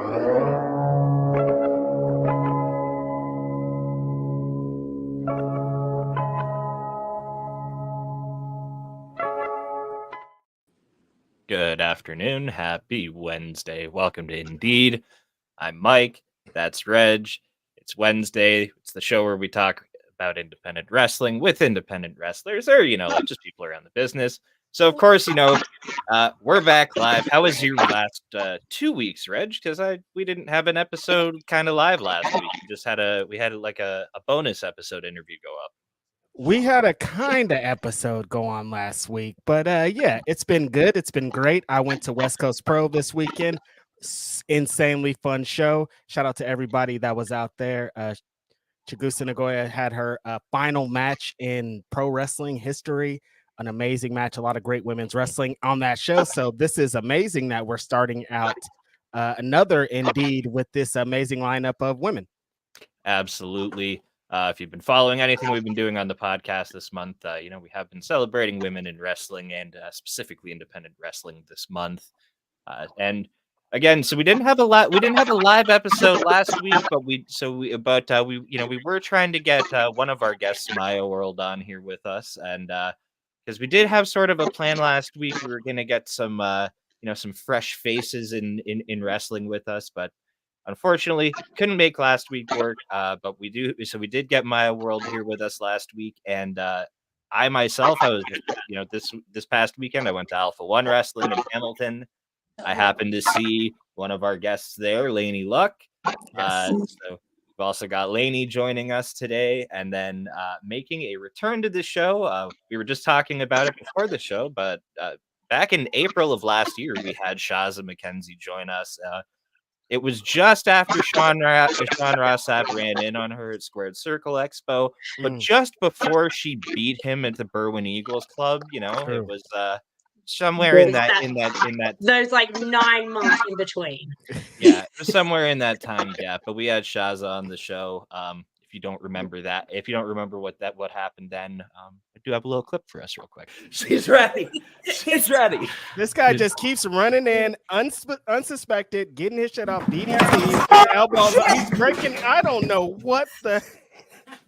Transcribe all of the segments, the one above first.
Good afternoon. Happy Wednesday. Welcome to Indeed. I'm Mike. That's Reg. It's Wednesday. It's the show where we talk about independent wrestling with independent wrestlers or, like just people around the business. So, of course, we're back live. How was your last 2 weeks, Reg? Because we didn't have an episode kind of live last week. We had like a bonus episode interview go up. We had a kind of episode go on last week, but yeah, it's been good. It's been great. I went to West Coast Pro this weekend. Insanely fun show. Shout out to everybody that was out there. Chigusa Nagoya had her final match in pro wrestling history. An amazing match. A lot of great women's wrestling on that show. So this is amazing that we're starting out another Indeed with this amazing lineup of women. Absolutely. If you've been following anything we've been doing on the podcast this month, we have been celebrating women in wrestling and specifically independent wrestling this month. And again, so we didn't have a live episode last week, but we were trying to get one of our guests, Maya World, on here with us, and because we did have sort of a plan last week, we were going to get some some fresh faces in wrestling with us, but unfortunately, couldn't make last week work, but we did get Maya World here with us last week, and I myself, I was, this past weekend, I went to Alpha One Wrestling in Hamilton. I happened to see one of our guests there, Laynie Luck. So we've also got Laynie joining us today, and then making a return to the show. We were just talking about it before the show, but back in April of last year, we had Shazza McKenzie join us. It was just after Sean Rossap ran in on her at Squared Circle Expo, but just before she beat him at the Berwyn Eagles Club. It was somewhere in that there's like 9 months in between. Yeah, it was somewhere in that time gap. But we had Shazza on the show. If you don't remember what happened then, I do have a little clip for us real quick. She's ready. This guy just keeps running in unsuspected, getting his shit off, DDT, elbows. He's breaking. I don't know what the.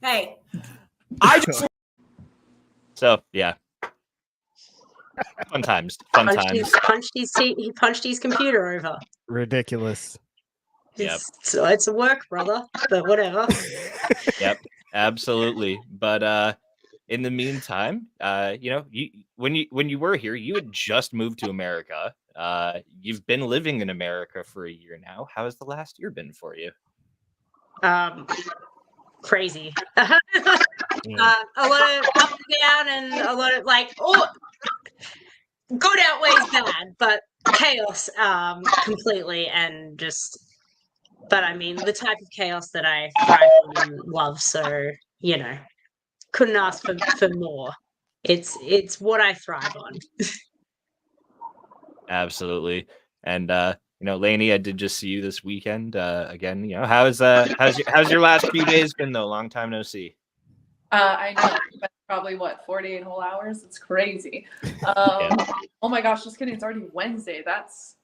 Hey, So yeah. Fun times. He punched his computer over. Ridiculous. So it's a work, brother, but whatever. Yep, absolutely. But in the meantime, when you were here, you had just moved to America. You've been living in America for a year now. How has the last year been for you? Crazy. A lot of up and down, and a lot of good outweighs bad, but chaos completely, and just. But I mean, the type of chaos that I thrive on and love, so couldn't ask for more. It's what I thrive on. Absolutely, and Laynie, I did just see you this weekend. Again, how's your last few days been though? Long time no see. I know, but probably 48 whole hours. It's crazy. Oh my gosh, just kidding. It's already Wednesday. That's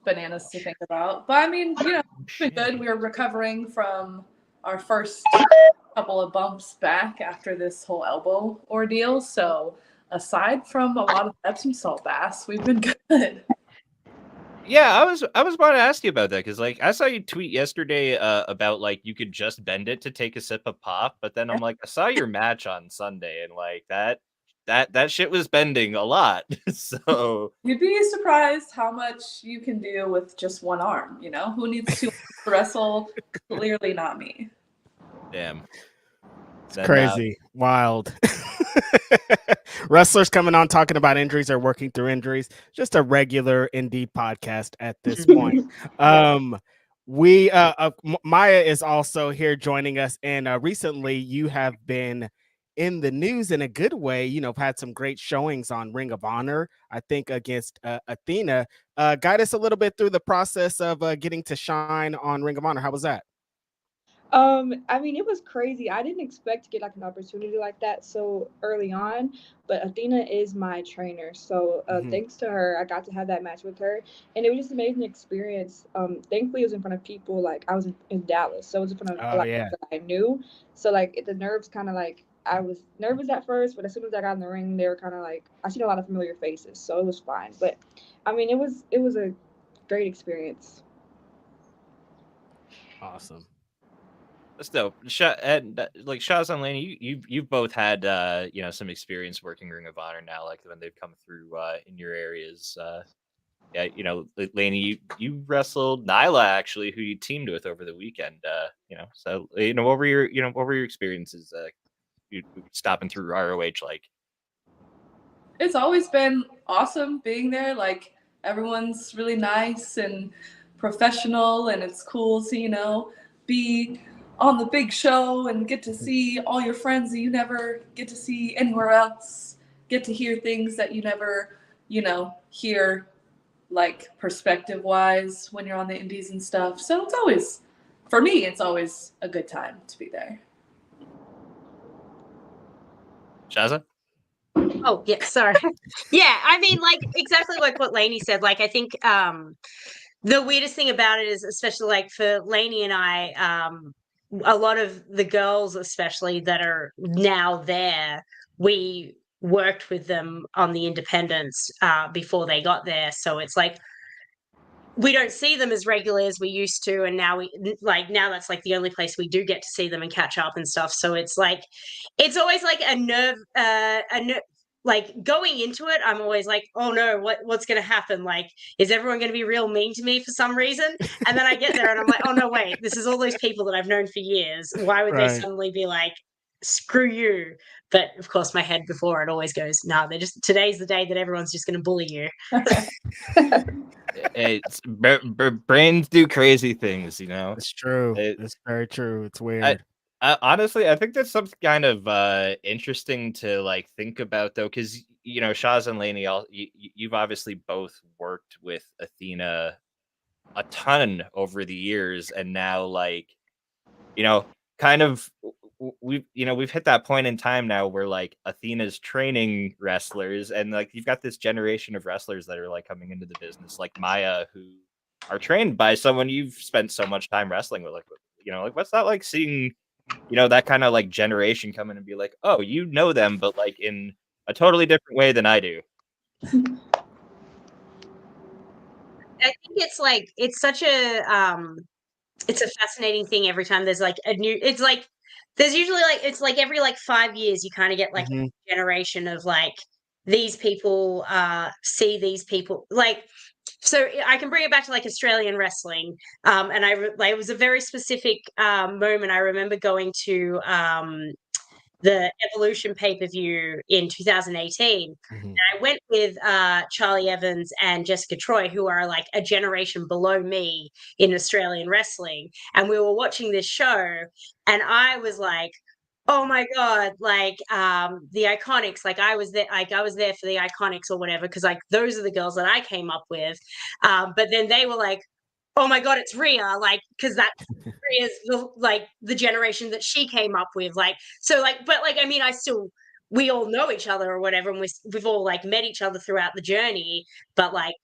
bananas to think about. But I mean, it's been good. We were recovering from our first couple of bumps back after this whole elbow ordeal. So aside from a lot of Epsom salt baths, we've been good. Yeah, I was about to ask you about that because I saw you tweet yesterday about you could just bend it to take a sip of pop, but then I'm I saw your match on Sunday and that shit was bending a lot. So you'd be surprised how much you can do with just one arm. Who needs to wrestle? Clearly not me. Damn. It's crazy. Wild. Wrestlers coming on talking about injuries or working through injuries. Just a regular indie podcast at this point. We Maya is also here joining us, and recently you have been in the news in a good way. Had some great showings on Ring of Honor, I think against Athena. Guide us a little bit through the process of getting to shine on Ring of Honor. How was that? I mean, it was crazy. I didn't expect to get like an opportunity like that so early on, but Athena is my trainer. So thanks to her, I got to have that match with her, and it was just an amazing experience. Thankfully, it was in front of people like I was in Dallas, so it was in front of a lot of people that I knew. So like the nerves kind of like I was nervous at first, but as soon as I got in the ring, they were kind of like I seen a lot of familiar faces, so it was fine. But I mean, it was a great experience. Awesome. That's dope. And like Shazza and Laynie, you've both had some experience working Ring of Honor now, like when they've come through in your areas. Yeah, Laynie, you wrestled Nyla actually, who you teamed with over the weekend. So what were your experiences? You stopping through ROH like? It's always been awesome being there. Like everyone's really nice and professional, and it's cool to be on the big show and get to see all your friends that you never get to see anywhere else. Get to hear things that you never hear, like perspective wise when you're on the indies and stuff. So it's always, for me, it's always a good time to be there. Shazza? Oh, yeah, sorry. Yeah, I mean, like, exactly like what Laynie said. Like, I think the weirdest thing about it is, especially like for Laynie and I, a lot of the girls, especially that are now there, we worked with them on the independents before they got there. So it's like we don't see them as regularly as we used to, and now now that's like the only place we do get to see them and catch up and stuff. So it's like it's always like a nerve like going into it, I'm always like, oh no, what's gonna happen? Like, is everyone gonna be real mean to me for some reason? And then I get there and I'm like, oh no, wait, this is all those people that I've known for years. Why would they suddenly be like, screw you? But of course my head before it always goes, nah, today's the day that everyone's just gonna bully you. It's brains do crazy things, It's true. It's very true. It's weird. Honestly, I think that's something kind of interesting to like think about though, because Shaz and Laynie, you've obviously both worked with Athena a ton over the years, and now like kind of we've hit that point in time now where like Athena's training wrestlers, and like you've got this generation of wrestlers that are like coming into the business, like Maya, who are trained by someone you've spent so much time wrestling with. Like what's that like seeing that kind of like generation come in and be like, oh, them, but like in a totally different way than I do. I think it's such a it's a fascinating thing every time there's like a new, it's like there's usually like it's like every like 5 years you kind of get like a generation of like these people see these people like. So I can bring it back to like Australian wrestling, and it was a very specific moment. I remember going to the Evolution pay-per-view in 2018. And I went with Charlie Evans and Jessica Troy, who are like a generation below me in Australian wrestling. And we were watching this show, and I was like, oh my God, like the Iconics, like I was there for the Iconics or whatever, because like those are the girls that I came up with. But then they were like, oh my God, it's Rhea, like, because that is the generation that she came up with, like, so like, but like, I mean, we all know each other or whatever, and we've all like met each other throughout the journey, but like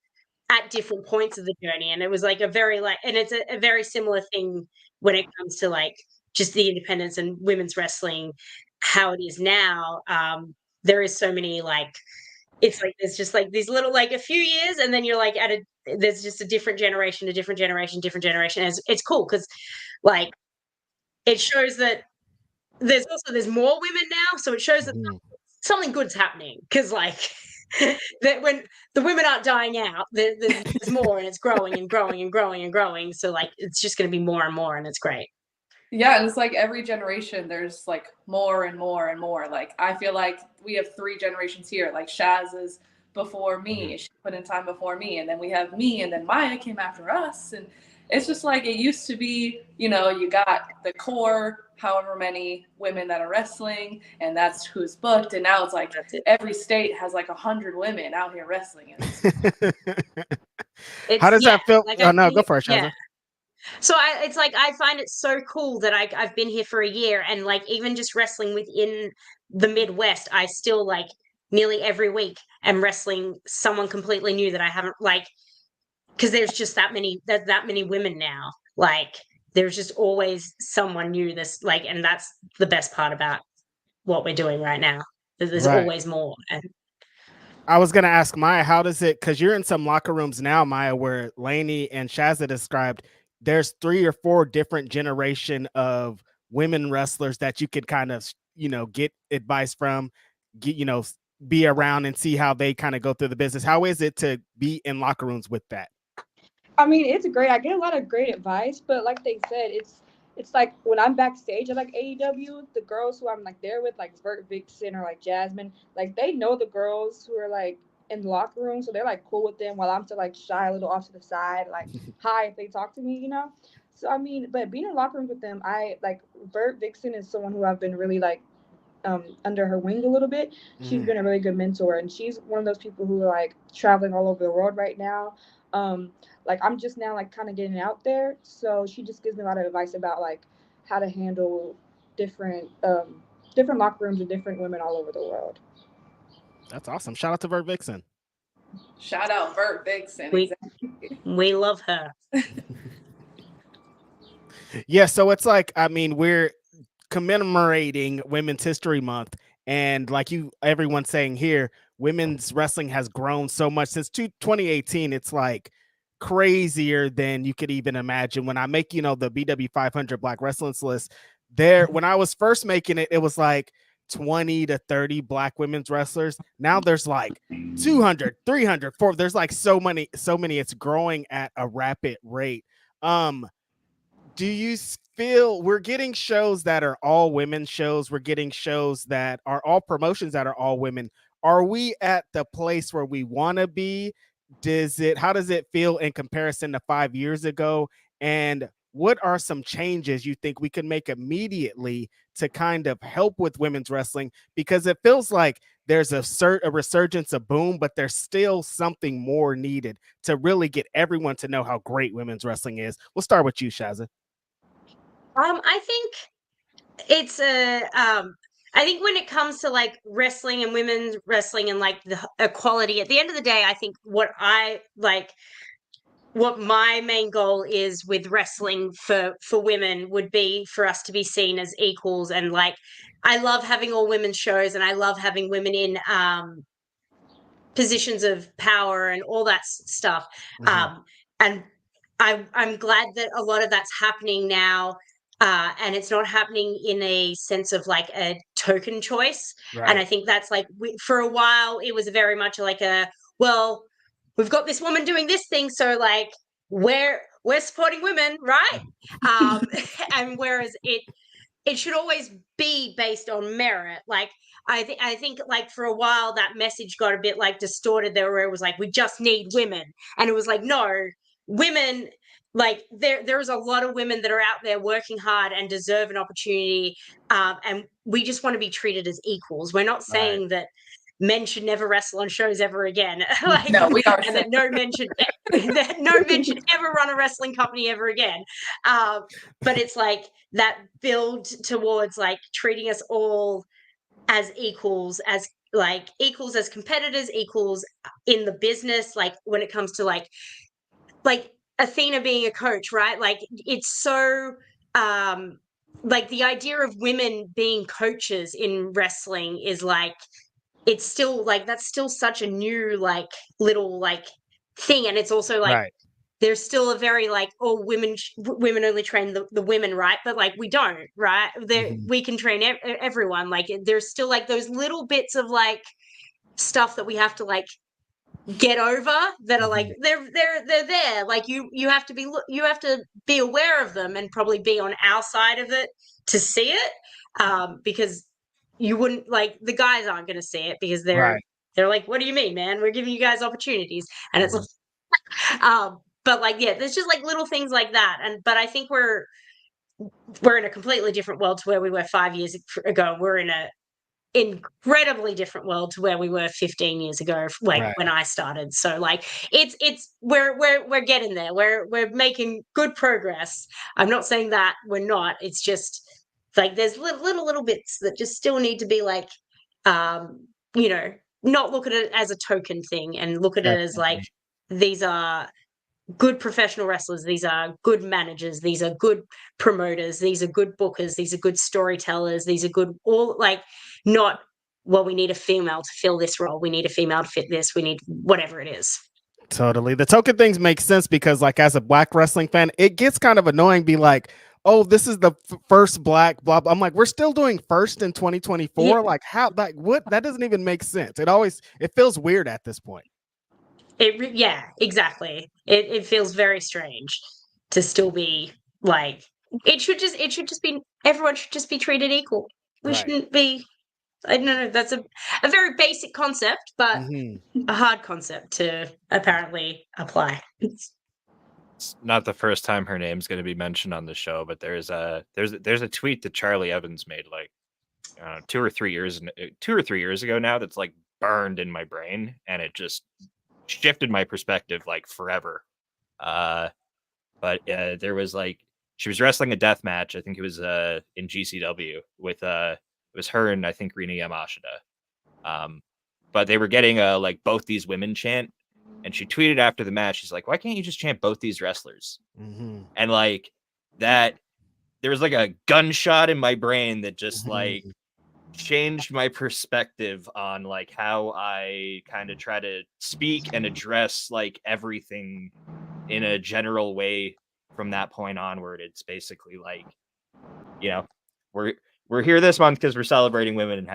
at different points of the journey. And it was like a very like, and it's a very similar thing when it comes to like just the independence and women's wrestling, how it is now. There is so many like, it's like there's just like these little like a few years, and then you're like there's just a different generation, different generation. And it's cool because like it shows that there's more women now, so it shows that something good's happening, because like that when the women aren't dying out, there's more, and it's growing and growing and growing and growing. So like it's just going to be more and more, and it's great. Yeah, and it's like every generation there's like more and more and more. Like I feel like we have 3 generations here. Like Shaz is before me. She put in time before me, and then we have me, and then Maya came after us. And it's just like it used to be, you got the core, however many women that are wrestling, and that's who's booked. And now it's like every state has like 100 women out here wrestling. How does that feel? Like, no, go for it, Shazza. Yeah. So it's like I find it so cool that I've been here for a year, and like even just wrestling within the Midwest, I still like nearly every week am wrestling someone completely new that I haven't like, because there's just that many women now. Like there's just always someone new that's like, and that's the best part about what we're doing right now. There's Right. always more. And I was gonna ask Maya, how does it? Because you're in some locker rooms now, Maya, where Laynie and Shazza described. There's 3 or 4 different generation of women wrestlers that you could kind of, get advice from, get, be around and see how they kind of go through the business. How is it to be in locker rooms with that? I mean, it's great. I get a lot of great advice, but like they said, it's like when I'm backstage at like AEW, the girls who I'm like there with, like Vert Vixen or like Jasmine, like they know the girls who are like in the locker room, so they're like cool with them while I'm still like shy a little off to the side, like hi if they talk to me, you know. So I mean, but being in locker rooms with them, I like Vert Vixen is someone who I've been really like under her wing a little bit. She's been a really good mentor, and she's one of those people who are like traveling all over the world right now. Like I'm just now like kind of getting out there, so she just gives me a lot of advice about like how to handle different different locker rooms with different women all over the world. That's awesome. Shout out to Vert Vixen. Shout out Vert Vixen. We love her. Yeah, so it's like, I mean, we're commemorating Women's History Month, and like everyone's saying here, women's wrestling has grown so much since 2018. It's like crazier than you could even imagine. When I make, the BW 500 Black Wrestlers list, when I was first making it, it was like 20 to 30 Black women's wrestlers. Now there's like 200, 300, 400. There's like so many. It's growing at a rapid rate. Do you feel we're getting shows that are all women shows? We're getting shows that are all promotions that are all women. Are we at the place where we want to be? How does it feel in comparison to 5 years ago? And what are some changes you think we can make immediately to kind of help with women's wrestling? Because it feels like there's a resurgence, a boom, but there's still something more needed to really get everyone to know how great women's wrestling is. We'll start with you, Shazza. I think it's I think when it comes to like wrestling and women's wrestling and like the equality, at the end of the day, I think what my main goal is with wrestling for women would be for us to be seen as equals. And like I love having all women's shows, and I love having women in positions of power and all that stuff. And I'm glad that a lot of that's happening now. And it's not happening in a sense of like a token choice. Right. And I think that's like, for a while, it was very much like well, we've got this woman doing this thing, so like we're supporting women, right? And whereas it should always be based on merit. Like I think like for a while that message got a bit like distorted there, where it was like we just need women, and it was like no, women, like there's a lot of women that are out there working hard and deserve an opportunity, and we just want to be treated as equals. We're not saying that men should never wrestle on shows ever again. Like, no, we are, and that no men should ever run a wrestling company ever again. But it's like that build towards like treating us all as equals as competitors, equals in the business. Like when it comes to like Athena being a coach, right? Like it's so like the idea of women being coaches in wrestling is like, it's still like, that's still such a new like little like thing. And it's also like there's still a very like, oh, women only train the women, right? But like we don't, right? We can train everyone. Like there's still like those little bits of like stuff that we have to like get over that are like they're there. Like you have to be aware of them and probably be on our side of it to see it, because you wouldn't, like, the guys aren't going to see it because they're like, what do you mean, man? We're giving you guys opportunities. And it's but like, yeah, there's just like little things like that. But I think we're in a completely different world to where we were 5 years ago. We're in a incredibly different world to where we were 15 years ago, like Right. when I started. So like it's we're getting there. We're making good progress. I'm not saying that we're not. It's just like there's little bits that just still need to be like you know, not look at it as a token thing and look at it as like these are good professional wrestlers, these are good managers, these are good promoters, these are good bookers, these are good storytellers, these are good all like not well, we need a female to fill this role, we need a female to fit this, we need whatever it is. Totally. The token things make sense because, like, as a Black wrestling fan, it gets kind of annoying. Be like, oh, this is the first Black blah, blah. I'm like, we're still doing first in 2024. Like, how? Like, what? That doesn't even make sense. It feels weird at this point. Yeah, exactly. It feels very strange to still be like it should just be everyone should just be treated equal. We shouldn't be. I don't know. That's a very basic concept, but a hard concept to apparently apply. It's not the first time her name's going to be mentioned on the show, but there's a tweet that Charlie Evans made like 2 or 3 years ago now that's like burned in my brain, and it just shifted my perspective like forever. But there was like she was wrestling a death match. I think it was in GCW with it was her and I think Rina Yamashita. But they were getting like both these women chant, and she tweeted after the match, she's like, "Why can't you just chant both these wrestlers?" And like that, there was like a gunshot in my brain that just like changed my perspective on like how I kind of try to speak and address like everything in a general way from that point onward. It's basically like, you know, we're here this month because we're celebrating women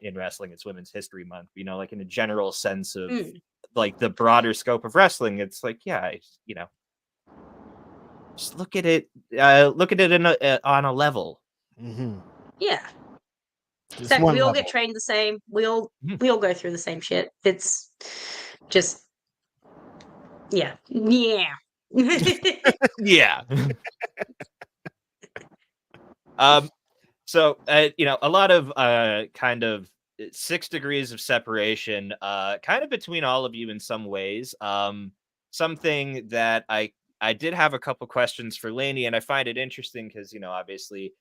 in wrestling. It's Women's History Month, you know, like in a general sense of like the broader scope of wrestling. It's like, yeah, you know, just look at it on a level. Yeah. Just Exactly. one We all level. get trained the same. We all go through the same shit. It's just yeah. Yeah. So you know, a lot of kind of 6 degrees of separation kind of between all of you in some ways. Something that I did have a couple questions for Laynie, and I find it interesting because, you know, obviously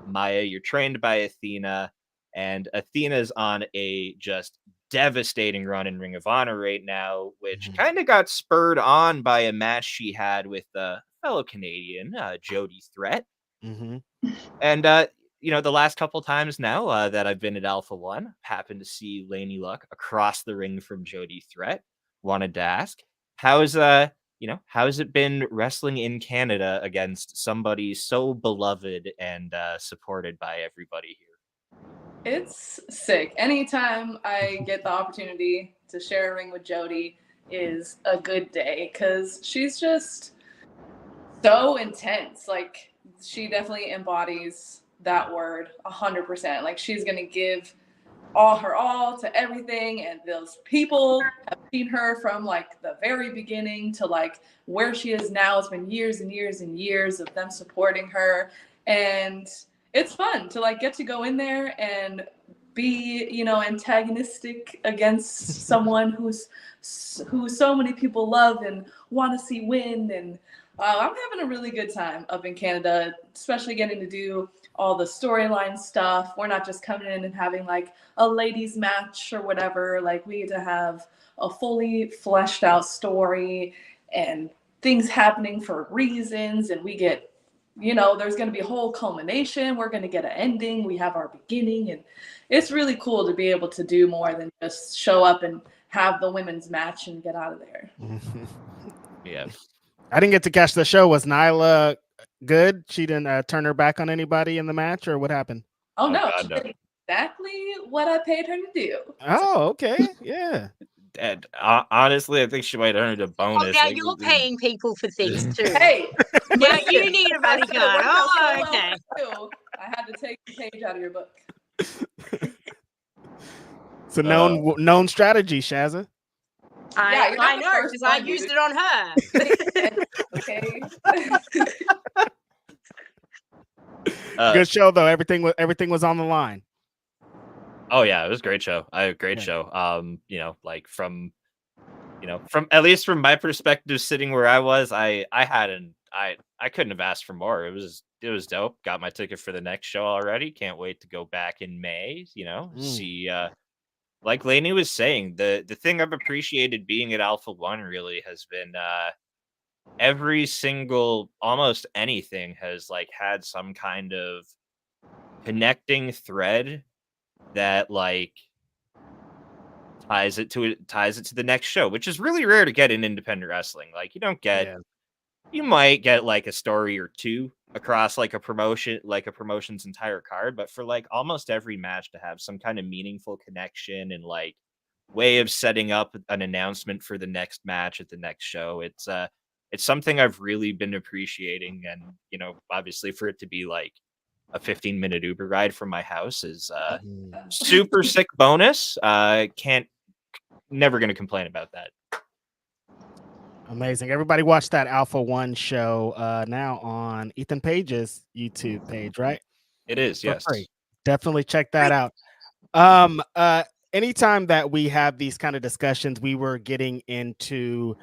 Maya, you're trained by Athena, and Athena's on a just devastating run in Ring of Honor right now, which kind of got spurred on by a match she had with fellow Canadian Jody Threat. And you know, the last couple times now that I've been at Alpha One, happened to see Laynie Luck across the ring from Jody Threat. Wanted to ask, how's you know, how's it been wrestling in Canada against somebody so beloved and supported by everybody here? It's sick. Anytime I get the opportunity to share a ring with Jody is a good day because she's just so intense. Like, she definitely embodies that word 100%. Like, she's gonna give all to everything, and those people have seen her from like the very beginning to like where she is now. It's been years and years and years of them supporting her, and it's fun to like get to go in there and be, you know, antagonistic against someone who so many people love and want to see win. And I'm having a really good time up in Canada, especially getting to do all the storyline stuff. We're not just coming in and having like a ladies match or whatever. Like, we get to have a fully fleshed out story and things happening for reasons. And we get, you know, there's going to be a whole culmination. We're going to get an ending. We have our beginning. And it's really cool to be able to do more than just show up and have the women's match and get out of there. Yeah. I didn't get to catch the show. Was Nyla good? She didn't turn her back on anybody in the match, or what happened? Oh, no. God, She did exactly what I paid her to do. Oh, okay. Yeah. And honestly, I think she might earn a bonus. Oh, now you're paying people for things too. Hey, now you need a bodyguard. Oh, okay. I had to take the page out of your book. It's a known strategy, Shazza. I know, because I used it on her. Okay. Good show though. Everything was on the line. Oh yeah, it was a great show. Great Yeah. show. Like from at least from my perspective, sitting where I was, I couldn't have asked for more. It was dope. Got my ticket for the next show already. Can't wait to go back in May. See. Like Laynie was saying, the thing I've appreciated being at Alpha One really has been every single almost anything has like had some kind of connecting thread that like ties it to the next show, which is really rare to get in independent wrestling. Like you might get like a story or two across like a promotion's entire card, but for like almost every match to have some kind of meaningful connection and like way of setting up an announcement for the next match at the next show, it's something I've really been appreciating. And obviously for it to be like a 15-minute Uber ride from my house is super sick bonus. Can't never gonna complain about that. Amazing. Everybody watch that Alpha One show now on Ethan Page's YouTube page, right? It is, For yes. free. Definitely check that out. Anytime that we have these kind of discussions, we were getting into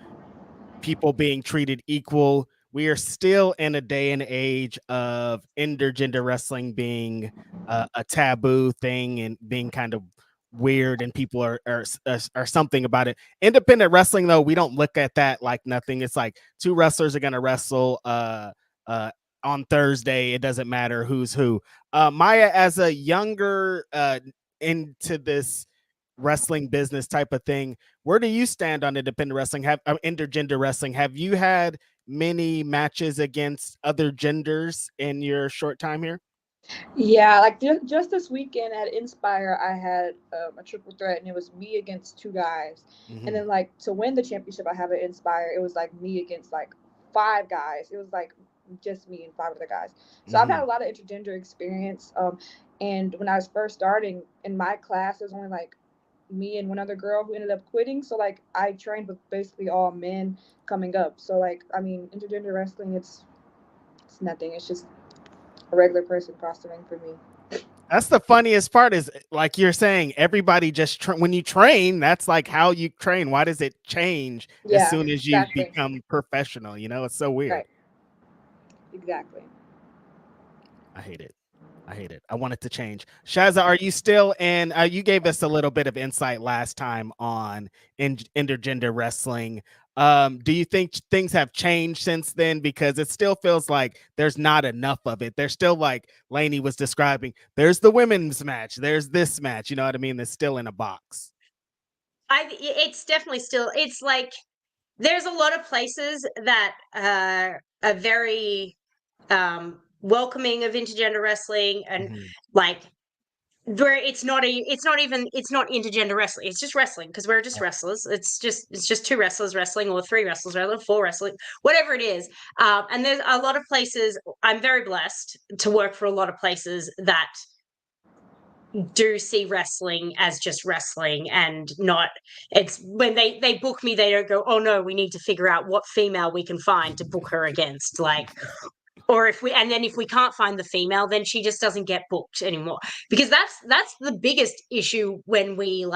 people being treated equal. We are still in a day and age of intergender wrestling being a taboo thing and being kind of weird, and people are something about it. Independent wrestling, though, we don't look at that like nothing. It's like two wrestlers are gonna wrestle on Thursday. It doesn't matter who's who. Maya, as a younger into this wrestling business type of thing, where do you stand on independent wrestling? Intergender wrestling? Have you had many matches against other genders in your short time here? Yeah, like just this weekend at Inspire, I had a triple threat, and it was me against two guys. Mm-hmm. And then, like, to win the championship I have at Inspire, it was like me against like five guys. It was like just me and five other guys. So I've had a lot of intergender experience. And when I was first starting in my class, there's only like me and one other girl who ended up quitting. So like I trained with basically all men coming up. So like, I mean, intergender wrestling, it's nothing. It's just a regular person costuming for me. That's the funniest part, is like you're saying, everybody just when you train, that's like how you train. Why does it change as soon as you become professional? It's so weird. Right. Exactly. I hate it. I want it to change. Shazza, are you still in? You gave us a little bit of insight last time on intergender wrestling. Do you think things have changed since then? Because it still feels like there's not enough of it. There's still, like Laynie was describing, there's the women's match, there's this match. You know what I mean? That's still in a box. It's definitely still. It's like there's a lot of places that are very welcoming of intergender wrestling, and like where it's not intergender wrestling. It's just wrestling, because we're just wrestlers. It's just two wrestlers wrestling, or three wrestlers wrestling, four wrestling, whatever it is. And there's a lot of places. I'm very blessed to work for a lot of places that do see wrestling as just wrestling, and not, it's when they book me, they don't go, oh no, we need to figure out what female we can find to book her against, like, or if we can't find the female, then she just doesn't get booked anymore, because that's the biggest issue when we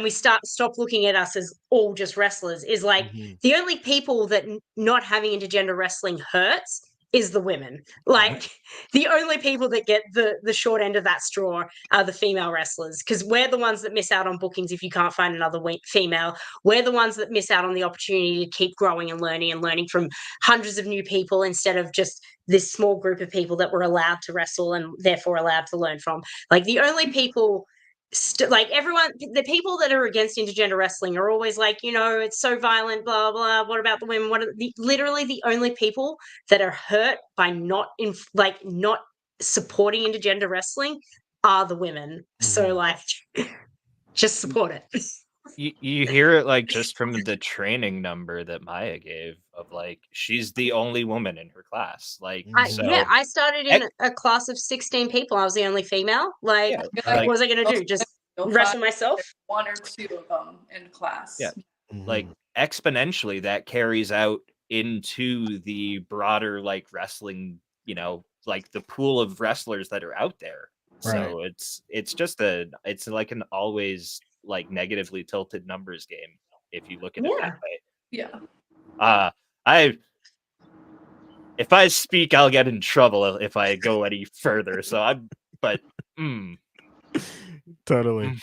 stop looking at us as all just wrestlers, is like the only people that not having intergender wrestling hurts is the women. Like the only people that get the short end of that straw are the female wrestlers, because we're the ones that miss out on bookings if you can't find another female. We're the ones that miss out on the opportunity to keep growing and learning from hundreds of new people, instead of just this small group of people that were allowed to wrestle and therefore allowed to learn from. Like the only people like everyone, the people that are against intergender wrestling are always like, it's so violent, blah blah. What about the women? What are literally the only people that are hurt by not supporting intergender wrestling are the women. So like, just support it. You hear it like just from the training number that Maya gave of like she's the only woman in her class. Like I started in a class of 16 people. I was the only female. Like, what was I gonna do? Just wrestle myself? One or two of them in class. Yeah, like exponentially that carries out into the broader like wrestling. Like the pool of wrestlers that are out there. So it's just it's like an always like negatively tilted numbers game if you look at it that way. Yeah. If I speak, I'll get in trouble if I go any further. So Totally.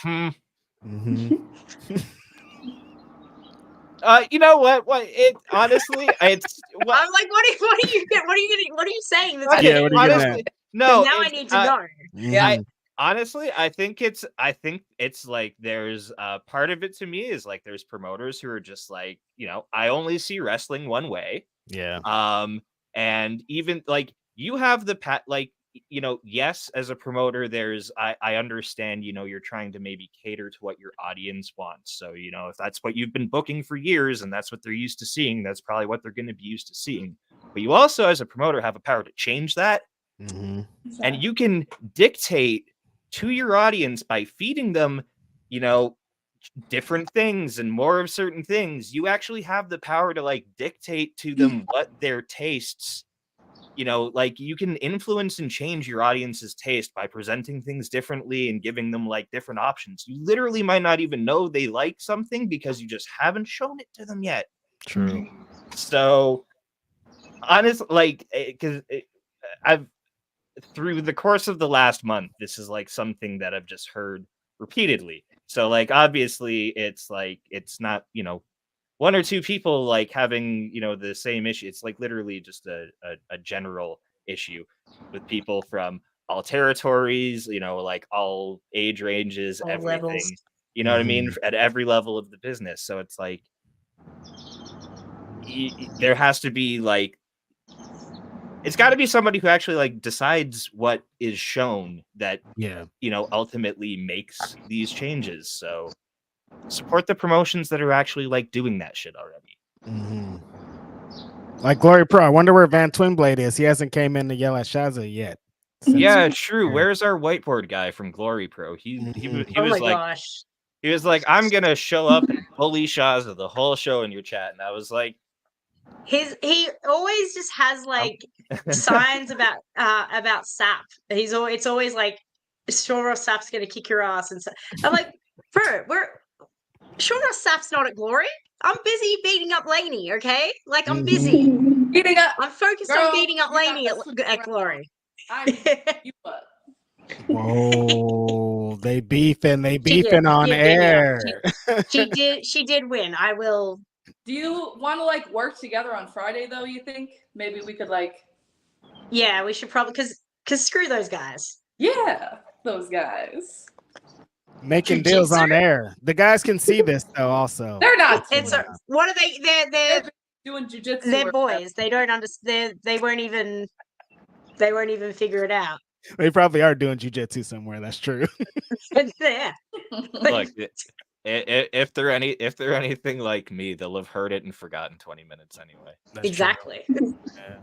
You know what? It honestly, it's. I'm like, what are you saying? That's Yeah, what are you getting honestly, no. now I need to know. Yeah. Honestly, I think it's like there's part of it to me is like there's promoters who are just like, I only see wrestling one way. Yeah. And even like you have the yes, as a promoter, there's I understand, you're trying to maybe cater to what your audience wants. So, if that's what you've been booking for years and that's what they're used to seeing, that's probably what they're going to be used to seeing. But you also, as a promoter, have a power to change that. Mm-hmm. And you can dictate to your audience by feeding them, different things and more of certain things. You actually have the power to like dictate to them what their tastes, like you can influence and change your audience's taste by presenting things differently and giving them like different options. You literally might not even know they like something because you just haven't shown it to them yet. True. So honestly, like, because I've through the course of the last month, this is like something that I've just heard repeatedly. So like obviously it's like it's not, one or two people like having, the same issue. It's like literally just a general issue with people from all territories, like all age ranges, All everything. levels. You know what I mean? At every level of the business. So it's like there has to be like, it's got to be somebody who actually like decides what is shown that ultimately makes these changes. So support the promotions that are actually like doing that shit already. Like Glory Pro, I wonder where Van Twinblade is. He hasn't came in to yell at Shazza yet. Yeah, true. Where's our whiteboard guy from Glory Pro? He was like, gosh. He was like, I'm gonna show up and bully Shazza the whole show in your chat, and I was like, he always just has like signs about Sap. It's always like sure Sap's gonna kick your ass, and so I'm like, bro, sure Sap's not at Glory. I'm busy beating up Laynie, okay? Like I'm busy beating up. I'm focused on beating up Laynie at Glory. Whoa, they beefing on air. She did win. I will. Do you want to like work together on Friday though? You think maybe we could like? Yeah, we should probably because screw those guys. Yeah, those guys making deals on air. The guys can see this though. Also, they're not. What are they? They're doing jujitsu. They're boys. They don't understand. They won't even figure it out. They probably are doing jujitsu somewhere. That's true. Yeah. Look, if they're anything like me, they'll have heard it and forgotten 20 minutes anyway. That's exactly. Yeah.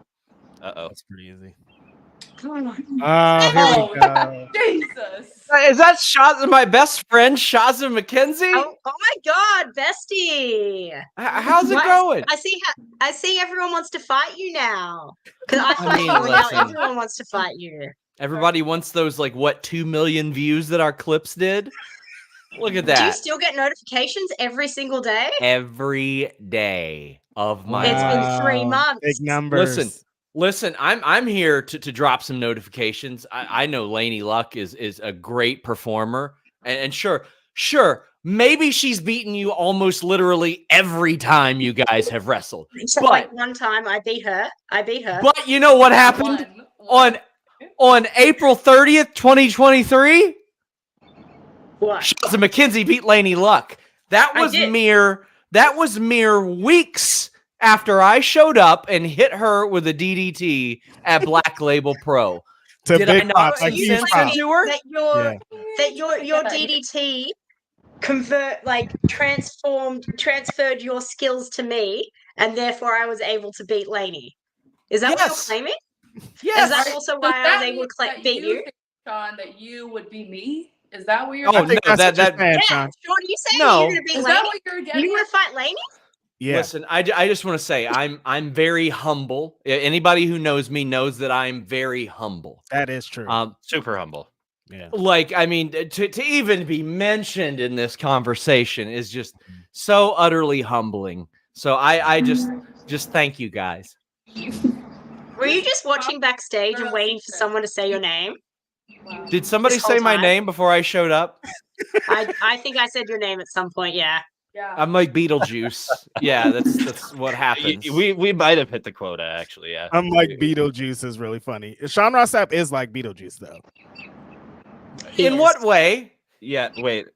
That's pretty easy. Come on. Oh, here we go. Jesus. Is that Shazza, my best friend, Shazza McKenzie? Oh my God, bestie! How's it going? I see everyone wants to fight you now. Because I fight you, and now everyone wants to fight you. Everybody wants those, like, 2 million views that our clips did? Look at that. Do you still get notifications every single day? Every day of my It's been 3 months. Big numbers. Listen, I'm here to drop some notifications. I know Laynie Luck is a great performer. And sure, maybe she's beaten you almost literally every time you guys have wrestled. Except like one time I beat her. But you know what happened on April 30th, 2023? What? Shazza McKenzie beat Laynie Luck. That was mere weeks after I showed up and hit her with a DDT at Black Label Pro. Did I not make sense to her? That your DDT transferred your skills to me, and therefore I was able to beat Laynie. Is that what you're claiming? Yes. Is that also why I was able to beat you? Sean, that you would be me? Is that what you're saying? Sean, you saying you're going to beat Laynie? Is that what you're getting? You want to fight Laynie? Yeah. Listen, I just want to say I'm very humble. Anybody who knows me knows that I'm very humble. That is true. Super humble. Yeah. Like, I mean, to even be mentioned in this conversation is just so utterly humbling. So I just thank you guys. Were you just watching backstage and waiting for someone to say your name? Wow. Did somebody This whole say my time? name before I showed up? I think I said your name at some point. Yeah. Yeah. I'm like Beetlejuice. Yeah, that's what happens. We might have hit the quota, actually. Yeah. I'm like Beetlejuice is really funny. Sean Ross Sapp is like Beetlejuice though, He In is. what way? Yeah. Wait.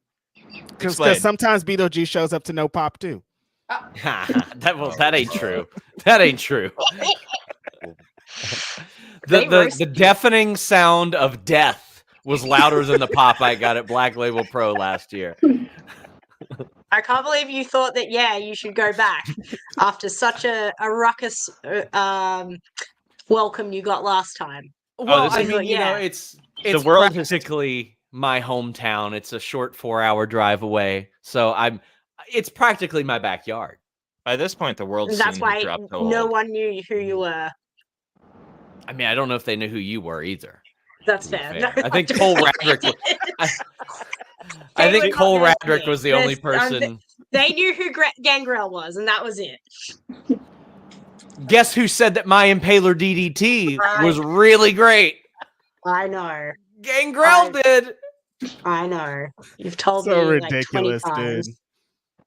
because Explain. sometimes Beetlejuice shows up to no pop too. that ain't true. That ain't true. They The roast you. deafening sound of death was louder than the pop I got at Black Label Pro last year. I can't believe you thought that. Yeah, you should go back after such a ruckus welcome you got last time. Well, this I is- mean, you know, yeah. it's world has- practically my hometown. It's a short 4-hour drive away, so it's practically my backyard. By this point, the world That's scene why has dropped to no old. one knew who you were. I mean, I don't know if they knew who you were either. That's to be fair. fair. No, I think don't Cole think Radrick they was- did. I They think were Cole not Radrick was the only person. They knew who Gangrel was, and that was it. Guess who said that my Impaler DDT Right. was really great? I know. Gangrel did. I know. You've told So me ridiculous, like 20 dude. times.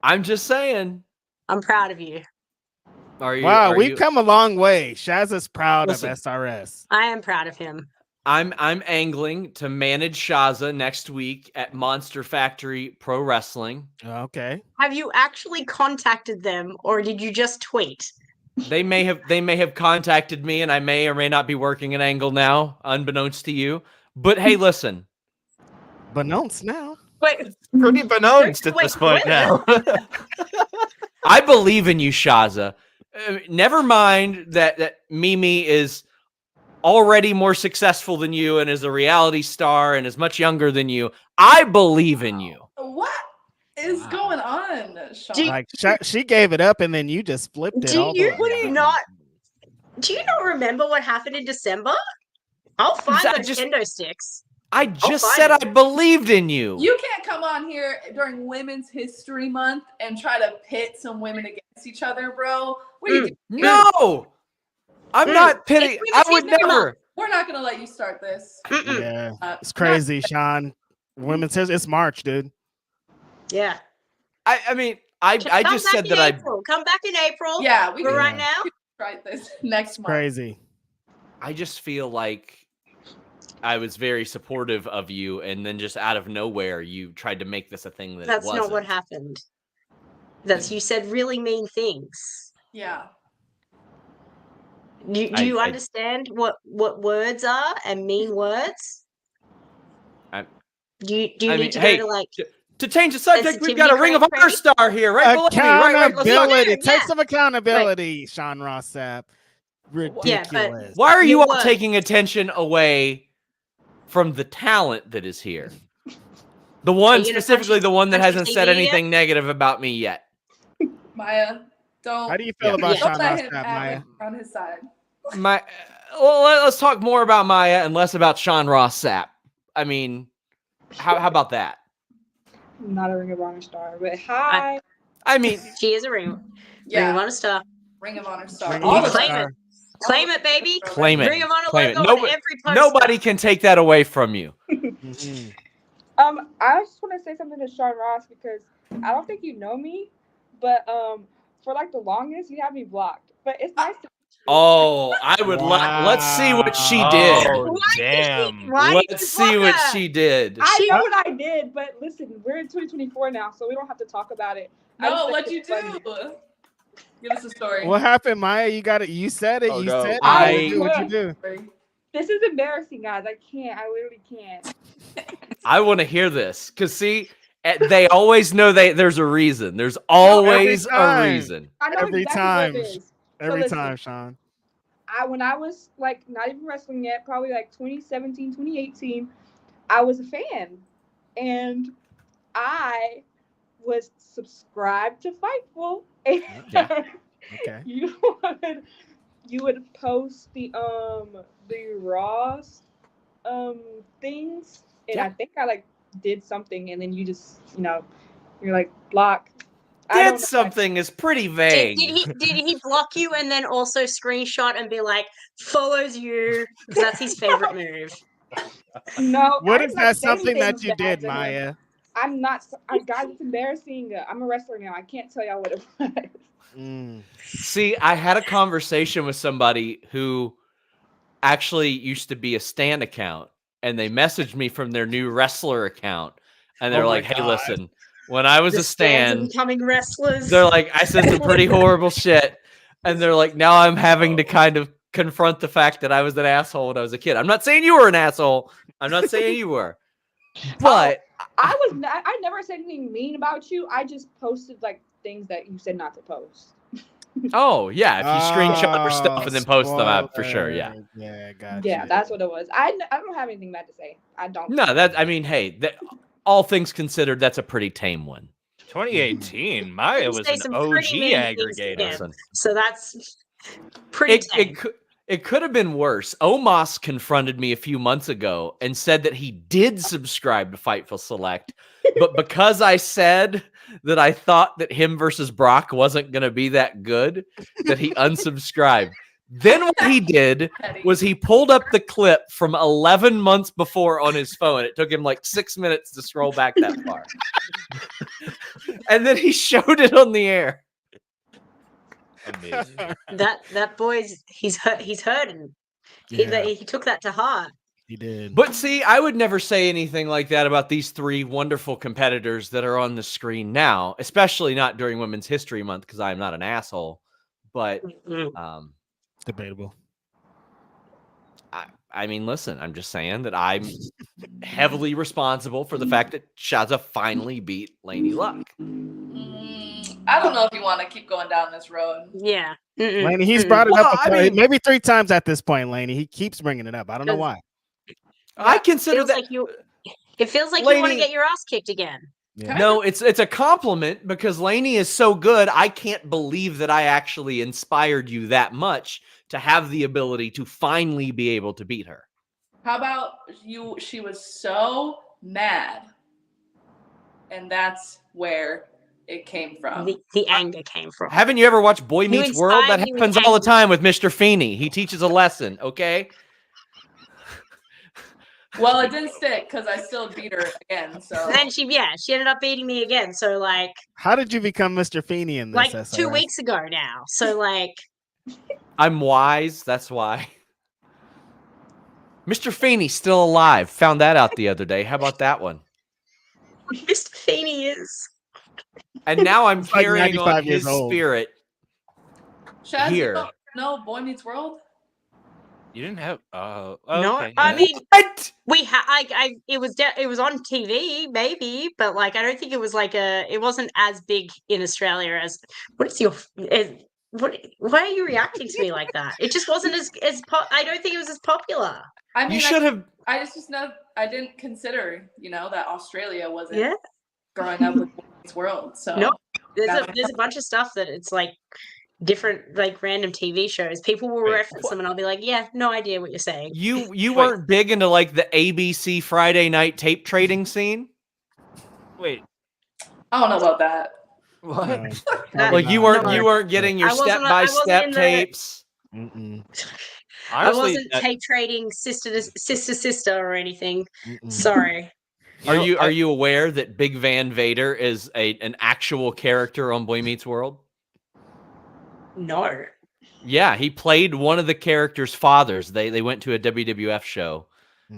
I'm just saying. I'm proud of you. Are you? Wow, are we've you- come a long way. Shazza's proud Listen. of SRS. I am proud of him. I'm angling to manage Shazza next week at Monster Factory Pro Wrestling. Okay. Have you actually contacted them, or did you just tweet? They may have contacted me, and I may or may not be working an angle now, unbeknownst to you. But hey, listen. Beknownst now. Wait, Pretty beknownst at Wait, this point what? now. I believe in you, Shazza. Never mind that Mimi is already more successful than you and is a reality star and is much younger than you. I believe in you. What is going on, Sean? Do you- Like she gave it up and then you just flipped it. do all you over. not? Do you not remember what happened in December? I'll find I those just- kendo sticks. I just find said it. I believed in you. You can't come on here during Women's History Month and try to pit some women against each other, bro. What are you doing? No, I'm not pitting. It's I would Women's History never. We're not gonna let you start this. Mm-mm. Yeah. It's crazy, Sean. Women's History. It's March, dude. Yeah. I mean, I Come just back said in that April. Come back in April. Yeah, we But can right now, try this next month. Crazy. I just feel like I was very supportive of you, and then just out of nowhere, you tried to make this a thing that that's it wasn't. not what happened. You said really mean things. Yeah. Do you understand what words are and mean words? Do you I need mean, to hey, go to like To change the subject, we've got a Ring of Honor Sensitivity star here, right below me, right below me. Accountability. Yeah. Take some accountability, Sean Ross Sapp. Ridiculous. Why are you Your all words. taking attention away from the talent that is here? The one, you gonna specifically punch the one that punch hasn't the said TV anything negative about me yet. Maya, don't. How do you feel Yeah. about Don't Sean let Ross him Sapp, have Maya? it on his side. Well, let's talk more about Maya and less about Sean Ross Sapp. I mean, how about that? Not a Ring of Honor star, but hi. I mean, she is a Ring of Yeah, Honor star. Ring of Honor star. Ring You of All Honor the claim star. it. Claim it, baby. claim it. Ring of Honor Claim it. logo on Nobody, every poster. nobody can take that away from you. Mhm. I just want to say something to Sean Ross because I don't think you know me, but for like the longest you have me blocked. But it's nice to Oh, I would let's see what she did. Oh, Why did damn. Why did Let's you see block what her? she did. I know what I did, but listen, we're in 2024 now, so we don't have to talk about it. I No, just think what you it's funny. do? Give us a story. What happened, Maya? You got it. You said it. Oh, you no. said it. I- What you do? This is embarrassing, guys. I can't. I literally can't. I want to hear this because see, they always know there's a reason. There's always a time. reason. I know Every exactly time. what it is. Every listen. time, Sean. When I was like not even wrestling yet, probably like 2017, 2018, I was a fan. And I was subscribed to Fightful. And Okay. you would post the Raw things and Yeah. I think I like did something, and then you just, you're like block. I Did don't know. something is pretty Did, vague. did he block you and then also screenshot and be like, follows you? Because that's his favorite move. No. What I is didn't, that say something anything that you bad did, to him. Maya? I'm not. Guys, it's embarrassing. I'm a wrestler now. I can't tell y'all what it was. See, I had a conversation with somebody who actually used to be a Stan account, and they messaged me from their new wrestler account, and they're Oh my like, "Hey, God. listen, when I was The a Stans are Stan, becoming wrestlers. they're like, I said some pretty horrible shit, and they're like, now I'm having to kind of confront the fact that I was an asshole when I was a kid. I'm not saying you were an asshole. I'm not saying you were, but I was not. I never said anything mean about you. I just posted like things that you said not to post. oh yeah, if you screenshot your stuff and then post them out for sure, yeah. Spoiler. Yeah, gotcha. Yeah, that's what it was. I don't have anything bad to say. I don't. No, that I mean, hey, all things considered, that's a pretty tame one. 2018, Maya was Say an some OG pretty mean things to aggregator. him. So that's pretty tame. It could have been worse. Omos confronted me a few months ago and said that he did subscribe to Fightful Select, but because I said that I thought that him versus Brock wasn't going to be that good, that he unsubscribed. Then what he did was he pulled up the clip from 11 months before on his phone. It took him like 6 minutes to scroll back that far. And then he showed it on the air. Amazing. That boy's he's hurting. He took that to heart. He did. But see, I would never say anything like that about these three wonderful competitors that are on the screen now, especially not during Women's History Month, because I'm not an asshole. But debatable. I mean, listen, I'm just saying that I'm heavily responsible for the fact that Shazza finally beat Laynie Luck. I don't know if you want to keep going down this road. Yeah. Laynie, he's brought it up maybe 3 times at this point, Laynie. He keeps bringing it up. I don't know why. I consider feels that like it feels like Laynie, you want to get your ass kicked again. Yeah. No, it's a compliment because Laynie is so good. I can't believe that I actually inspired you that much to have the ability to finally be able to beat her. How about you? She was so mad, and that's where it came from. The anger came from. Haven't you ever watched Boy Meets World? That happens all the time with Mr. Feeney. He teaches a lesson, okay? Well, it didn't stick because I still beat her again. So and then she ended up beating me again. So like, how did you become Mr. Feeney in this? Like SRS? 2 weeks ago now. So like, I'm wise. That's why. Mr. Feeney's still alive. Found that out the other day. How about that one? Mr. Feeney is. And now I'm like carrying on 95 his years old. spirit Shaz, here. No, Boy Meets World. You didn't have No, okay, I yeah. mean, What? we had it was on TV maybe, but like I don't think it was like it wasn't as big in Australia as why are you reacting to me like that? It just wasn't as I don't think it was as popular. I mean, You should have. I just know I didn't consider, that Australia wasn't growing up with Boy Meets World. So no, there's a bunch of stuff that it's like different, like random TV shows. People will reference them, and I'll be like, "Yeah, no idea what you're saying." You weren't big into like the ABC Friday night tape trading scene. Wait, I don't know about that. what? Like you weren't getting your step-by-step tapes. Mm-mm. I wasn't tape trading sister to sister or anything. Mm-mm. Sorry. Are you aware that Big Van Vader is an actual character on Boy Meets World? No. Yeah, he played one of the characters' fathers. They went to a WWF show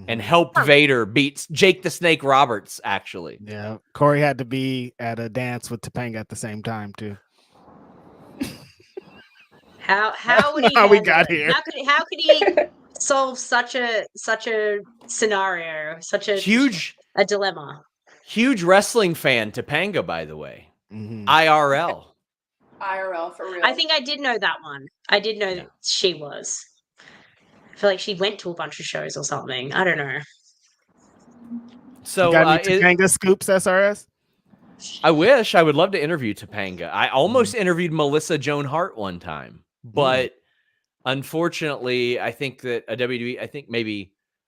and helped Vader beat Jake the Snake Roberts, actually. Yeah, Corey had to be at a dance with Topanga at the same time too. How would he? How we got here? How could he solve such a scenario, such a dilemma? Huge wrestling fan, Topanga, by the way. Mm-hmm. IRL for real. I think I did know that one. I did know that she was. I feel like she went to a bunch of shows or something. I don't know. So, you got any Topanga scoops, SRS? I wish. I would love to interview Topanga. I almost interviewed Melissa Joan Hart one time, but unfortunately, I think that a WWE, I think maybe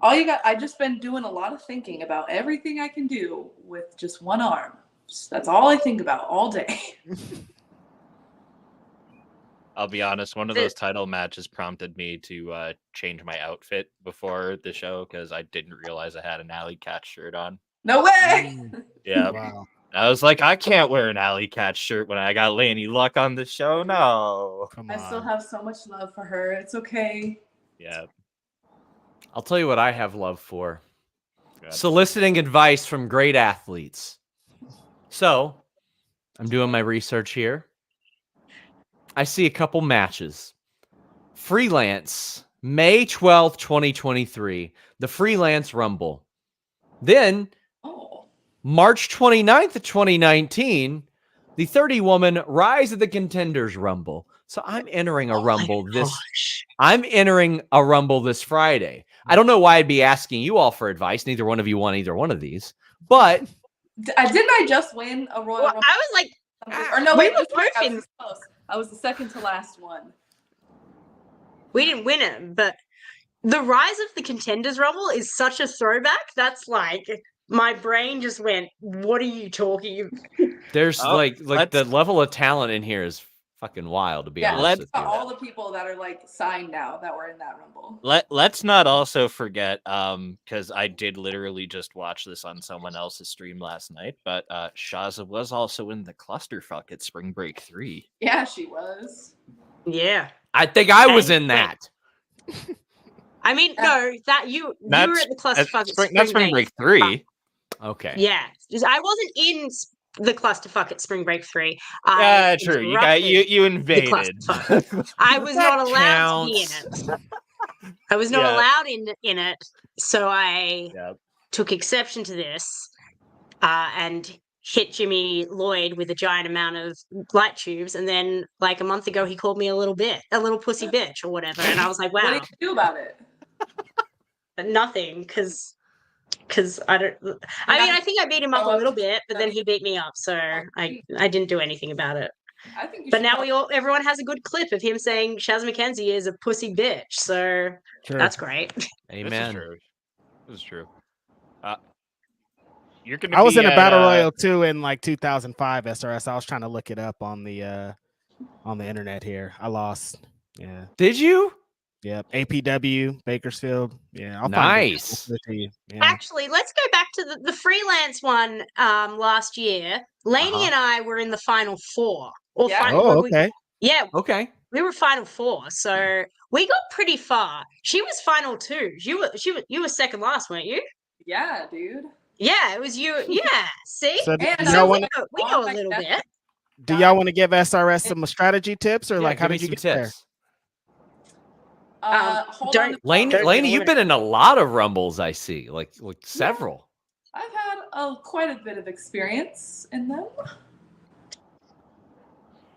I just been doing a lot of thinking about everything I can do with just one arm. That's all I think about all day. I'll be honest, one of those title matches prompted me to change my outfit before the show because I didn't realize I had an Alley Cat shirt on. No way! Yeah. Wow. I was like, I can't wear an Alley Cat shirt when I got Laynie Luck on the show. No. Come I on. still have so much love for her. It's okay. Yeah. I'll tell you what I have love for. Good. Soliciting advice from great athletes. So, I'm doing my research here. I see a couple matches. Freelance, May 12th, 2023, the Freelance Rumble. Then, March 29th of 2019, the 30-woman Rise of the Contenders Rumble. So I'm entering a Rumble I'm entering a Rumble this Friday. I don't know why I'd be asking you all for advice. Neither one of you won either one of these. But didn't I just win a Royal Rumble? I was like, or no, we wait, were both in. Close. I was the second to last one. We didn't win it, but the Rise of the Contenders Rumble is such a throwback. That's like my brain just went, "What are you talking?" there's like the level of talent in here is fucking wild, to be honest with you. All the people that are like signed now that were in that Rumble. Let's not also forget, because I did literally just watch this on someone else's stream last night, but Shazza was also in the clusterfuck at Spring Break 3. Yeah, she was. Yeah. I think I was in that. I mean, no, that you were at the clusterfuck at Spring Break 3. Okay. Yeah. I wasn't in the clusterfuck at Spring Break 3. Yeah, true. You invaded. I was not allowed to be in it. I was not allowed in it, so I took exception to this and hit Jimmy Lloyd with a giant amount of light tubes, and then like a month ago he called me a little pussy bitch or whatever, and I was like, wow. What did you do about it? But nothing, because I don't. I mean, I think I beat him up a little bit, but then he beat me up, so I didn't do anything about it. I think. But now everyone has a good clip of him saying Shazza McKenzie is a pussy bitch, so that's great. Amen. This is true. I was in a battle royal too in like 2005 SRS. I was trying to look it up on the internet here. I lost. Yeah. Did you? Yep. APW Bakersfield. Yeah. I'll nice. Find it. Yeah. Actually, let's go back to the freelance one last year. Laynie and I were in the final four. Okay. Okay. We were final four, so we got pretty far. She was final two. You were second last, weren't you? Yeah, dude. Yeah, it was you. Yeah, see? So we know a little bit. Do y'all want to give SRS some strategy tips, or like how did you get there? Laynie, you've been in a lot of rumbles. I see, like several. I've had quite a bit of experience in them.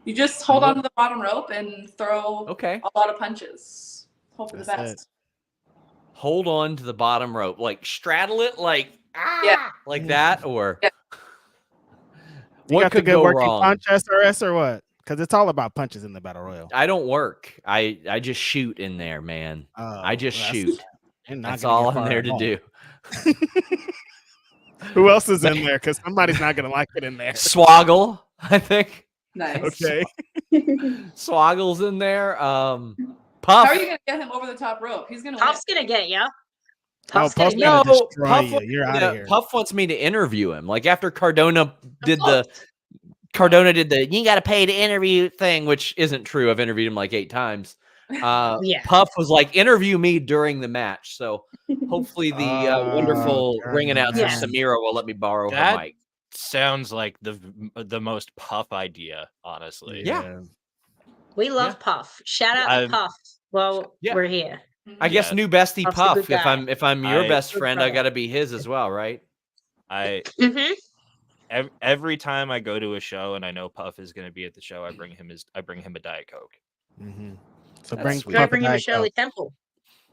You just hold on to the bottom rope and throw a lot of punches. Hope for the best. Hold on to the bottom rope, like straddle it, like that, or you got the good working punch SRS or what? Because it's all about punches in the battle royal. I don't work. I just shoot in there, man. I just shoot. That's all I'm there to do. Who else is in there? Because somebody's not gonna like it in there. Swoggle, I think. Nice. Okay. Swoggle's in there. Puff. How are you gonna get him over the top rope? He's gonna. Puff's gonna get you. Puff's gonna destroy you. You're out of here. Puff wants me to interview him. Like after Cardona did the you got to pay to interview thing, which isn't true. I've interviewed him like 8 times. Puff was like, interview me during the match. So hopefully the wonderful ring announcer Samira will let me borrow her mic. Sounds like the most Puff idea, honestly. Yeah. We love Puff. Shout out to Puff. Well, we're here. I guess new bestie Puff's Puff. If I'm your best friend, I got to be his as well, right? Every time I go to a show and I know Puff is going to be at the show, I bring him a Diet Coke. Mm-hmm. So bring him a Shirley Temple.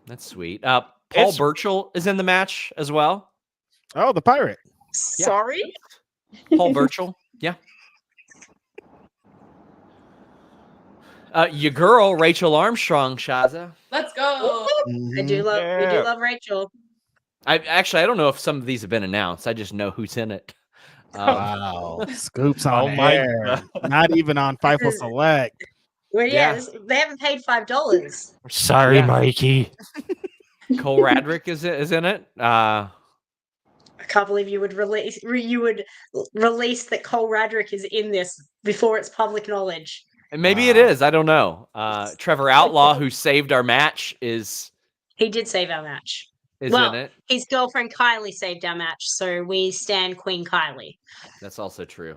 That's sweet. Paul Burchill is in the match as well. Oh, the pirate. Sorry, Paul Burchill. Yeah. Your girl Rachel Armstrong, Shazza. Let's go. We do love Rachel. I don't know if some of these have been announced. I just know who's in it. Wow, scoops on Oh my air. God. Not even on Fightful Select. Well, yeah, Yeah. they haven't paid $5. Sorry, Yeah. Mikey. Cole Radrick is in it. I can't believe you would release that Cole Radrick is in this before it's public knowledge. And maybe it Wow. is. I don't know. Trevor Outlaw, who saved our match, is He did save our match. in Well, it. his girlfriend Kylie saved our match, so we stand Queen Kylie. That's also true.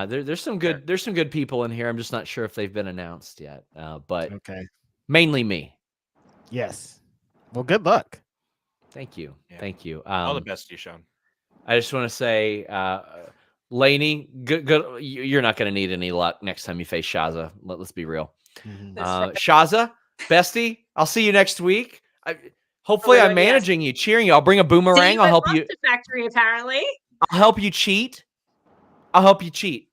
There's some good people in here. I'm just not sure if they've been announced yet. But Okay. mainly me. Yes. Well, good luck. Thank you. Yeah. Thank you. All the best to you, Sean. I just want to say, Laynie, good. You're not going to need any luck next time you face Shazza. Let's be real. Mhm. Shazza, bestie, I'll see you next week. Hopefully, Oh my I'm God, yes. managing you, cheering you. I'll bring a boomerang. I'll help you. Monster Factory, apparently. I'll help you cheat. I'll help you cheat.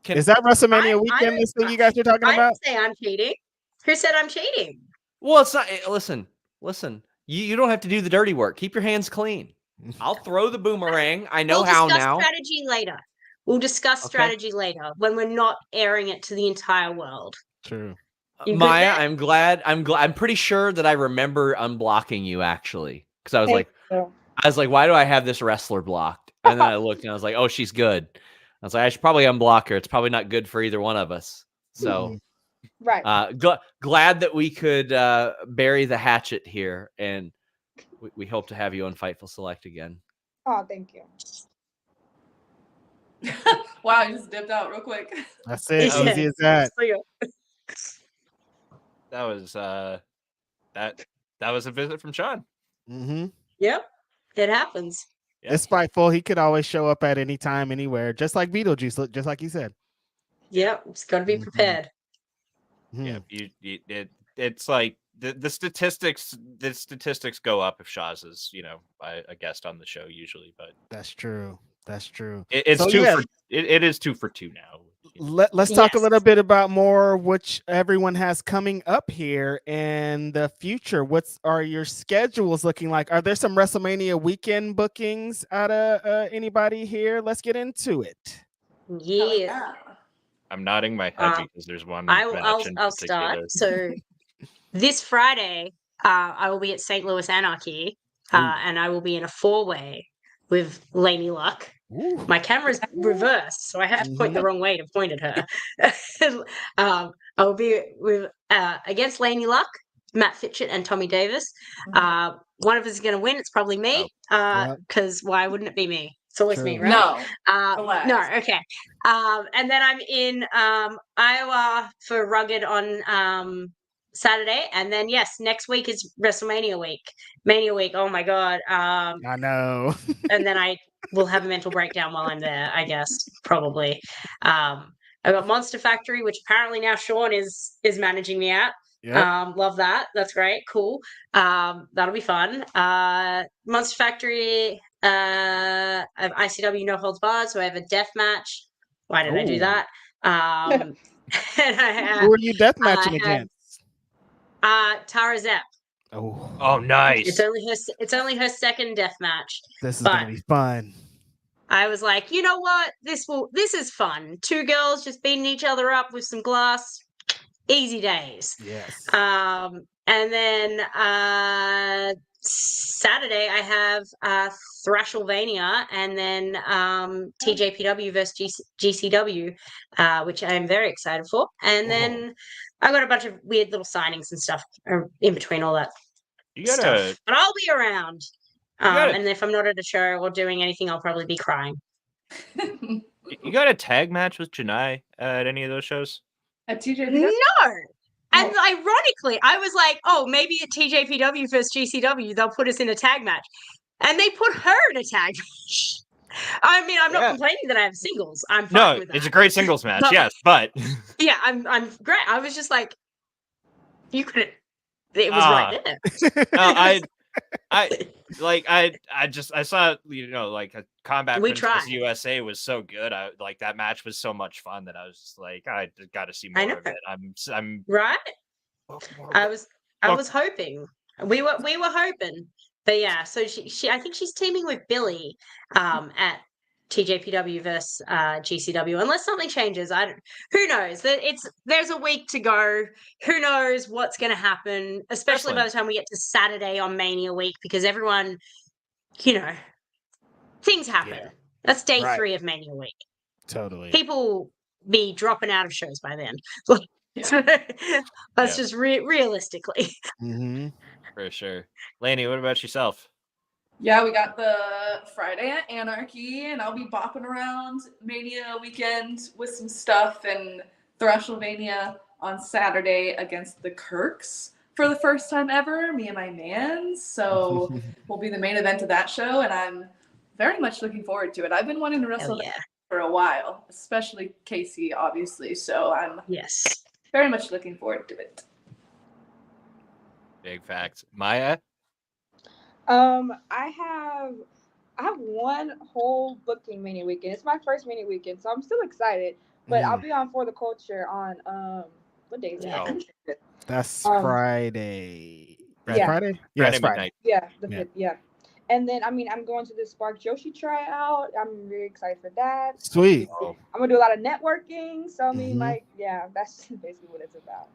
Is that WrestleMania I weekend? don't- This thing you guys are talking I about? didn't say I'm cheating. Who said I'm cheating? Well, it's not. Listen. You don't have to do the dirty work. Keep your hands clean. I'll throw the boomerang. I know We'll how discuss now. strategy later. We'll discuss Okay. strategy later when we're not airing it to the entire world. True. You good Maya, there? I'm glad. I'm pretty sure that I remember unblocking you actually, because I was like, why do I have this wrestler blocked? And then I looked and I was like, oh, she's good. I was like, I should probably unblock her. It's probably not good for either one of us. So, Right. glad that we could bury the hatchet here, and we hope to have you on Fightful Select again. Oh, thank you. Wow, you just dipped out real quick. That's it. Yeah. Easy as that. That was that was a visit from Sean. Mm-hmm. Yep, it happens. Yeah. It's Fightful. He could always show up at any time, anywhere, just like Beetlejuice, just like you said. Yep, it's got to be Mhm. prepared. Mhm. Yeah, it's like the statistics go up if Shazza's a guest on the show usually, but That's true. That's true. it's So, two yeah. for it is 2 for 2 now. Let's talk a Yes. little bit about more which everyone has coming up here in the future. What are your schedules looking like? Are there some WrestleMania weekend bookings out of anybody here? Let's get into it. Yeah. I'm nodding my head because there's one I'll match in particular. start. So this Friday, I will be at St. Louis Anarchy, and I will be in a 4-way with Laynie Luck. Ooh. My camera's reversed, so I have to point the wrong way to point at her. I will be with against Laynie Luck, Matt Fitchett, and Tommy Davis. One of us is going to win. It's probably me, because why wouldn't it be me? It's always me, True. right? No. No, okay. And then I'm in Iowa for Rugged on Saturday, and then yes, next week is WrestleMania week, Mania week. Oh my god! I know. And then I will have a mental breakdown while I'm there. I guess probably. I got Monster Factory, which apparently now Sean is managing me at. Yep. Love that. That's great. Cool. That'll be fun. Monster Factory. I have ICW No Holds Barred, so I have a death match. Why did I do Ooh. that? And I have, Who are you death matching have- against? Tara Zepp. Oh, nice. It's only her second death match. This is but- gonna be fun. I was like, you know what? This is fun. 2 girls just beating each other up with some glass. Easy days. Yes. And then Saturday I have Thrashelvania, and then TJPW versus GCW, which I am very excited for. And then I got a bunch of weird little signings and stuff in between all that You stuff. gotta But I'll be around. gotta- And if I'm not at a show or doing anything, I'll probably be crying. you got a tag match with Janai at any of those shows? At TJ. No. And ironically, I was like, oh, maybe at TJPW versus GCW, they'll put us in a tag match. And they put her in a tag match. I mean, I'm not complaining that I have singles. I'm fine with that. It's a great singles match, But- yes, but Yeah, I'm great. I was just like, you could. It was right there. I saw like a Combat We Principles tried. USA was so good. That match was so much fun that I was just like, I got to see more of know. it. I'm Right. more- I was hoping. We were hoping. But yeah, so she I think she's teaming with Billy at TJPW versus GCW, unless something changes. Who knows? There's a week to go. Who knows what's going to happen? Especially by the time we get to Saturday on Mania week, because everyone, things happen. Yeah. That's day Right. 3 of Mania week. Totally. People be dropping out of shows by then. That's just realistically. Mm-hmm. For sure. Laynie, what about yourself? Yeah, we got the Friday at Anarchy, and I'll be bopping around Mania weekend with some stuff, and Thrashlemania on Saturday against the Kirks for the first time ever, me and my man. So we'll be the main event of that show, and I'm very much looking forward to it. I've been wanting to wrestle for a while, especially Casey, obviously. So I'm very much looking forward to it. Big facts. Maya? I have one whole booking Mania weekend. It's my first Mania weekend, so I'm still excited. But I'll be on For the Culture on what day is it? That's Friday. Yeah. Friday? Yeah, it's Friday. Yeah, the 5th, yeah. And then I'm going to the Spark Joshi tryout. I'm really excited for that. Sweet. I'm gonna do a lot of networking. So that's basically what it's about.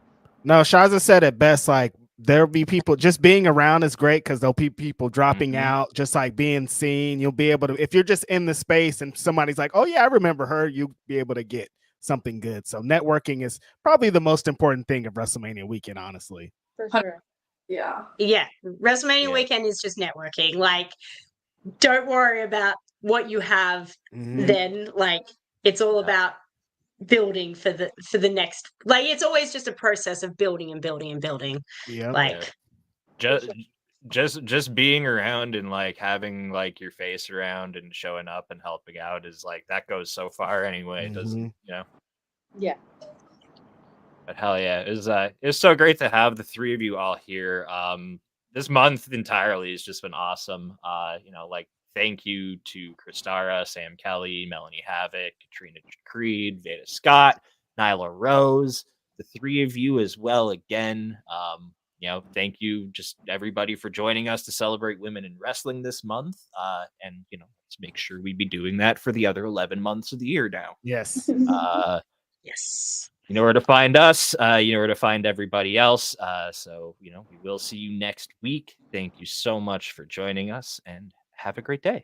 No, Shazza said it best. Like, there'll be people just being around is great because there'll be people dropping out, just like being seen. You'll be able to, if you're just in the space and somebody's like, oh yeah, I remember her, you'll be able to get something good. So networking is probably the most important thing of WrestleMania weekend, honestly. For sure. Yeah. WrestleMania weekend is just networking. Like, don't worry about what you have then. Like, it's all about building for the next, like, it's always just a process of building and building and building. Like, just being around and like having like your face around and showing up and helping out is like, that goes so far anyway. It doesn't, Yeah. But hell yeah, it was so great to have the 3 of you all here. This month entirely has just been awesome. Like, thank you to Kristara, Sam Kelly, Melanie Havoc, Katrina Creed, Veda Scott, Nyla Rose, the 3 of you as well again. Thank you just everybody for joining us to celebrate women in wrestling this month. And let's make sure we be doing that for the other 11 months of the year now. Yes. Yes. You know where to find us. You know where to find everybody else. So we will see you next week. Thank you so much for joining us, and have a great day.